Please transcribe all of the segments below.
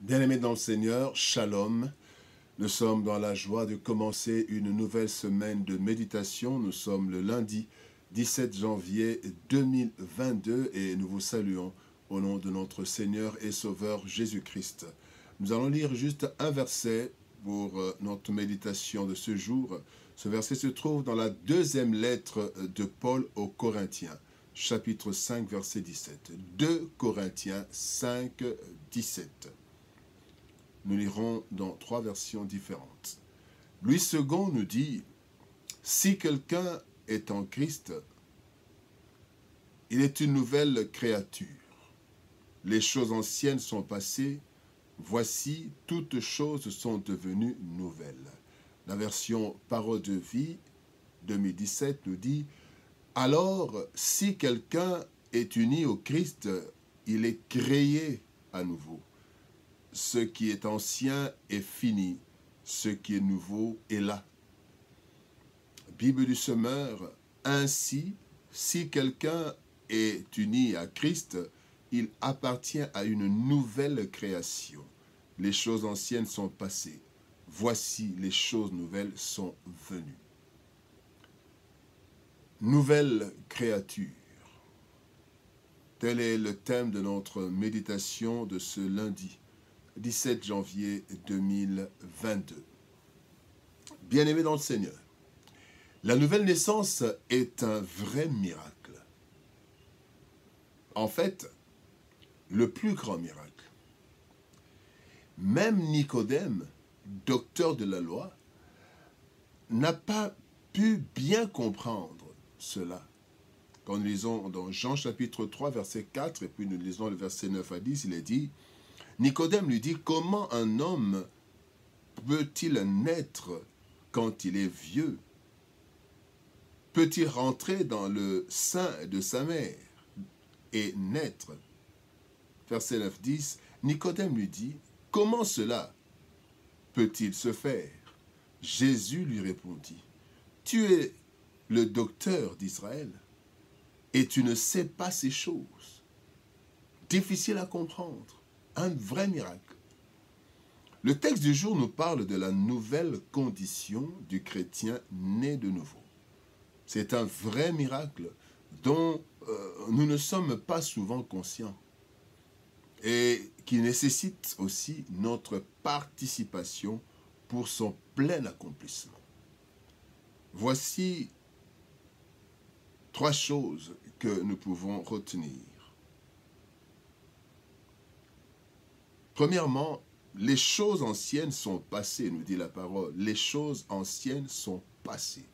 Bien-aimés dans le Seigneur, Shalom. Nous sommes dans la joie de commencer une nouvelle semaine de méditation. Nous sommes le lundi 17 janvier 2022 et nous vous saluons au nom de notre Seigneur et Sauveur Jésus-Christ. Nous allons lire juste un verset pour notre méditation de ce jour. Ce verset se trouve dans la deuxième lettre de Paul aux Corinthiens, chapitre 5, verset 17. 2 Corinthiens 5, 17. Nous lirons dans 3 versions différentes. Louis II nous dit, « Si quelqu'un est en Christ, il est une nouvelle créature. Les choses anciennes sont passées, voici, toutes choses sont devenues nouvelles. » La version Parole de vie 2017 nous dit, « Alors, si quelqu'un est uni au Christ, il est créé à nouveau. Ce qui est ancien est fini, ce qui est nouveau est là. » Bible du Semeur, ainsi, si quelqu'un est uni à Christ, il appartient à une nouvelle création. Les choses anciennes sont passées. Voici, les choses nouvelles sont venues. Nouvelle créature. Tel est le thème de notre méditation de ce lundi 17 janvier 2022. Bien-aimés dans le Seigneur, la nouvelle naissance est un vrai miracle. En fait, le plus grand miracle. Même Nicodème, docteur de la loi, n'a pas pu bien comprendre cela. Quand nous lisons dans Jean chapitre 3, verset 4, et puis nous lisons le verset 9 à 10, il est dit, Nicodème lui dit, comment un homme peut-il naître quand il est vieux? Peut-il rentrer dans le sein de sa mère et naître? Verset 9, 10, Nicodème lui dit, comment cela peut-il se faire? Jésus lui répondit, tu es le docteur d'Israël et tu ne sais pas ces choses. Difficile à comprendre. Un vrai miracle. Le texte du jour nous parle de la nouvelle condition du chrétien né de nouveau. C'est un vrai miracle dont nous ne sommes pas souvent conscients et qui nécessite aussi notre participation pour son plein accomplissement. Voici 3 choses que nous pouvons retenir. Premièrement, les choses anciennes sont passées, nous dit la parole. Les choses anciennes sont passées,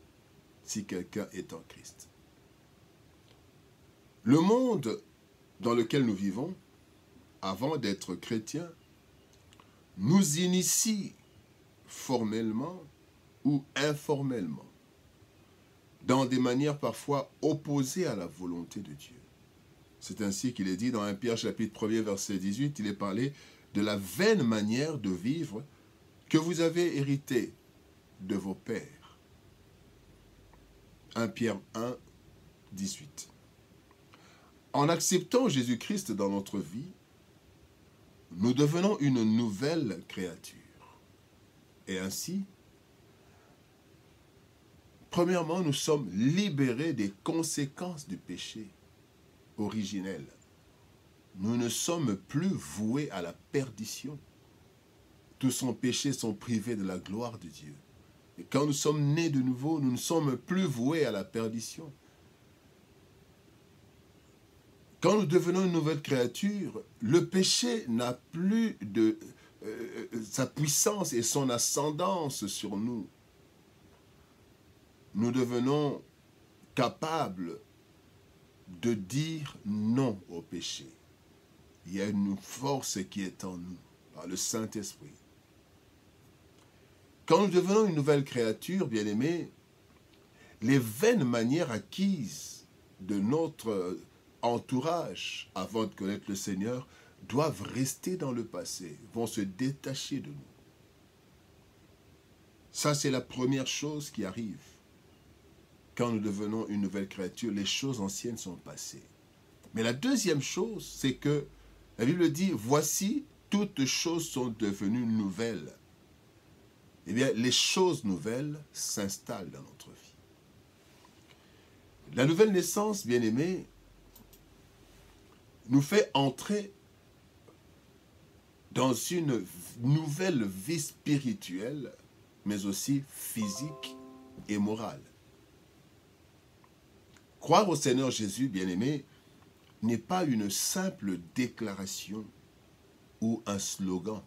si quelqu'un est en Christ. Le monde dans lequel nous vivons, avant d'être chrétiens, nous initie formellement ou informellement, dans des manières parfois opposées à la volonté de Dieu. C'est ainsi qu'il est dit dans 1 Pierre chapitre 1er verset 18, il est parlé de la vaine manière de vivre que vous avez hérité de vos pères. 1 Pierre 1, 18. En acceptant Jésus-Christ dans notre vie, nous devenons une nouvelle créature. Et ainsi, premièrement, nous sommes libérés des conséquences du péché originel. Nous ne sommes plus voués à la perdition. Tous nos péchés sont privés de la gloire de Dieu. Et quand nous sommes nés de nouveau, nous ne sommes plus voués à la perdition. Quand nous devenons une nouvelle créature, le péché n'a plus sa puissance et son ascendance sur nous. Nous devenons capables de dire non au péché. Il y a une force qui est en nous, par le Saint-Esprit. Quand nous devenons une nouvelle créature, bien-aimés, les vaines manières acquises de notre entourage avant de connaître le Seigneur doivent rester dans le passé, vont se détacher de nous. Ça, c'est la première chose qui arrive. Quand nous devenons une nouvelle créature, les choses anciennes sont passées. Mais la deuxième chose, c'est que la Bible dit, voici, toutes choses sont devenues nouvelles, eh bien, les choses nouvelles s'installent dans notre vie. La nouvelle naissance, bien-aimés, nous fait entrer dans une nouvelle vie spirituelle, mais aussi physique et morale. Croire au Seigneur Jésus, bien-aimé, n'est pas une simple déclaration ou un slogan.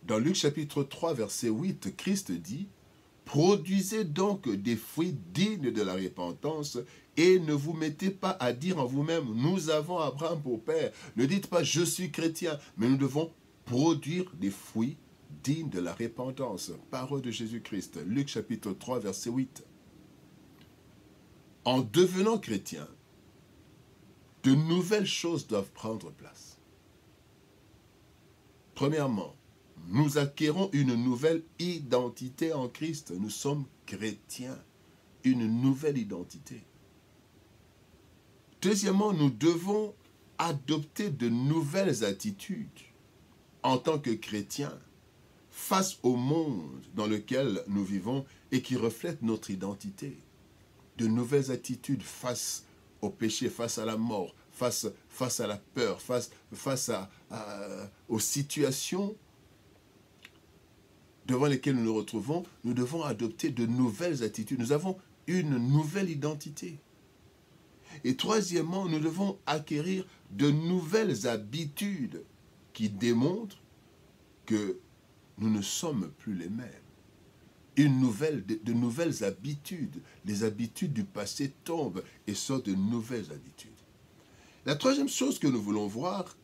Dans Luc chapitre 3, verset 8, Christ dit « Produisez donc des fruits dignes de la repentance et ne vous mettez pas à dire en vous-même « Nous avons Abraham pour père ». Ne dites pas « Je suis chrétien », mais nous devons produire des fruits dignes de la repentance. Parole de Jésus-Christ, Luc chapitre 3, verset 8. En devenant chrétien, de nouvelles choses doivent prendre place. Premièrement, nous acquérons une nouvelle identité en Christ. Nous sommes chrétiens, une nouvelle identité. Deuxièmement, nous devons adopter de nouvelles attitudes en tant que chrétiens face au monde dans lequel nous vivons et qui reflète notre identité. De nouvelles attitudes face au péché, face à la mort, face à la peur, face aux situations devant lesquelles nous nous retrouvons. Nous devons adopter de nouvelles attitudes. Nous avons une nouvelle identité. Et troisièmement, nous devons acquérir de nouvelles habitudes qui démontrent que nous ne sommes plus les mêmes. De nouvelles habitudes. Les habitudes du passé tombent et sont de nouvelles habitudes. La troisième chose que nous voulons voir,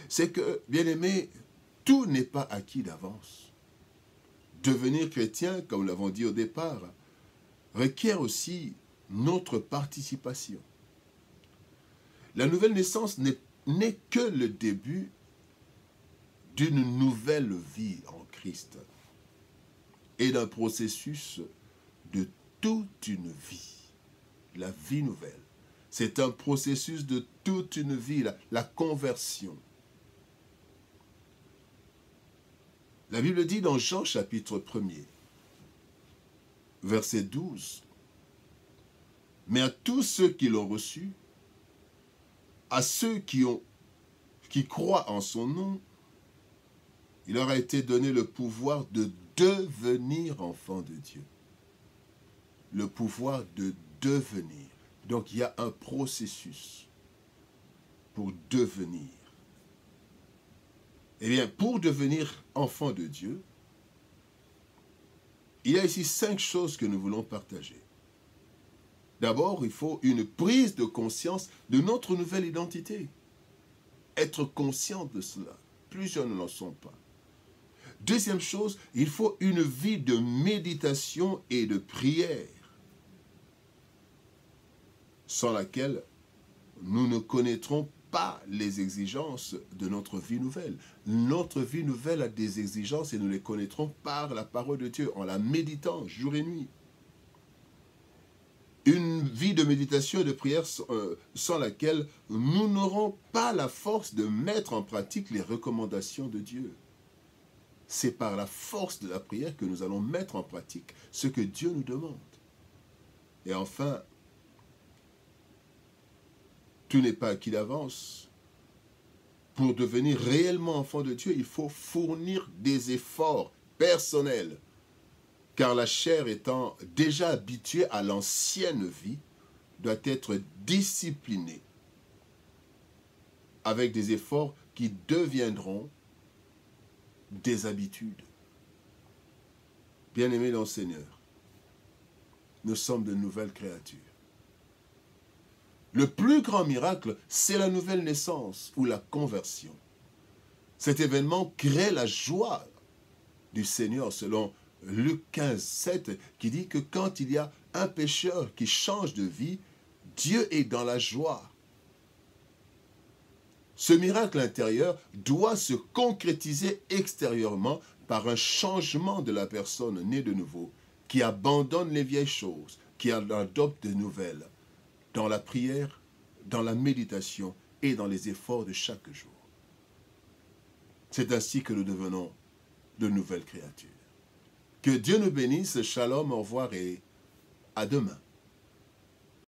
c'est que, bien aimé, tout n'est pas acquis d'avance. Devenir chrétien, comme nous l'avons dit au départ, requiert aussi notre participation. La nouvelle naissance n'est que le début d'une nouvelle vie en Christ et d'un processus de toute une vie, la vie nouvelle. C'est un processus de toute une vie, la conversion. La Bible dit dans Jean chapitre 1er, verset 12, « Mais à tous ceux qui l'ont reçu, à ceux qui croient en son nom, il leur a été donné le pouvoir de devenir enfants de Dieu. » Le pouvoir de devenir. Donc il y a un processus pour devenir. Eh bien, pour devenir enfant de Dieu, il y a ici 5 choses que nous voulons partager. D'abord, il faut une prise de conscience de notre nouvelle identité. Être conscient de cela. Plusieurs ne l'en sont pas. Deuxième chose, il faut une vie de méditation et de prière, sans laquelle nous ne connaîtrons pas les exigences de notre vie nouvelle. Notre vie nouvelle a des exigences et nous les connaîtrons par la parole de Dieu, en la méditant jour et nuit. Une vie de méditation et de prière sans laquelle nous n'aurons pas la force de mettre en pratique les recommandations de Dieu. C'est par la force de la prière que nous allons mettre en pratique ce que Dieu nous demande. Et enfin, tout n'est pas acquis d'avance. Pour devenir réellement enfant de Dieu, il faut fournir des efforts personnels. Car la chair étant déjà habituée à l'ancienne vie, doit être disciplinée avec des efforts qui deviendront des habitudes. Bien-aimés dans le Seigneur, nous sommes de nouvelles créatures. Le plus grand miracle, c'est la nouvelle naissance ou la conversion. Cet événement crée la joie du Seigneur selon Luc 15, 7, qui dit que quand il y a un pécheur qui change de vie, Dieu est dans la joie. Ce miracle intérieur doit se concrétiser extérieurement par un changement de la personne née de nouveau, qui abandonne les vieilles choses, qui adopte de nouvelles, dans la prière, dans la méditation et dans les efforts de chaque jour. C'est ainsi que nous devenons de nouvelles créatures. Que Dieu nous bénisse, shalom, au revoir et à demain.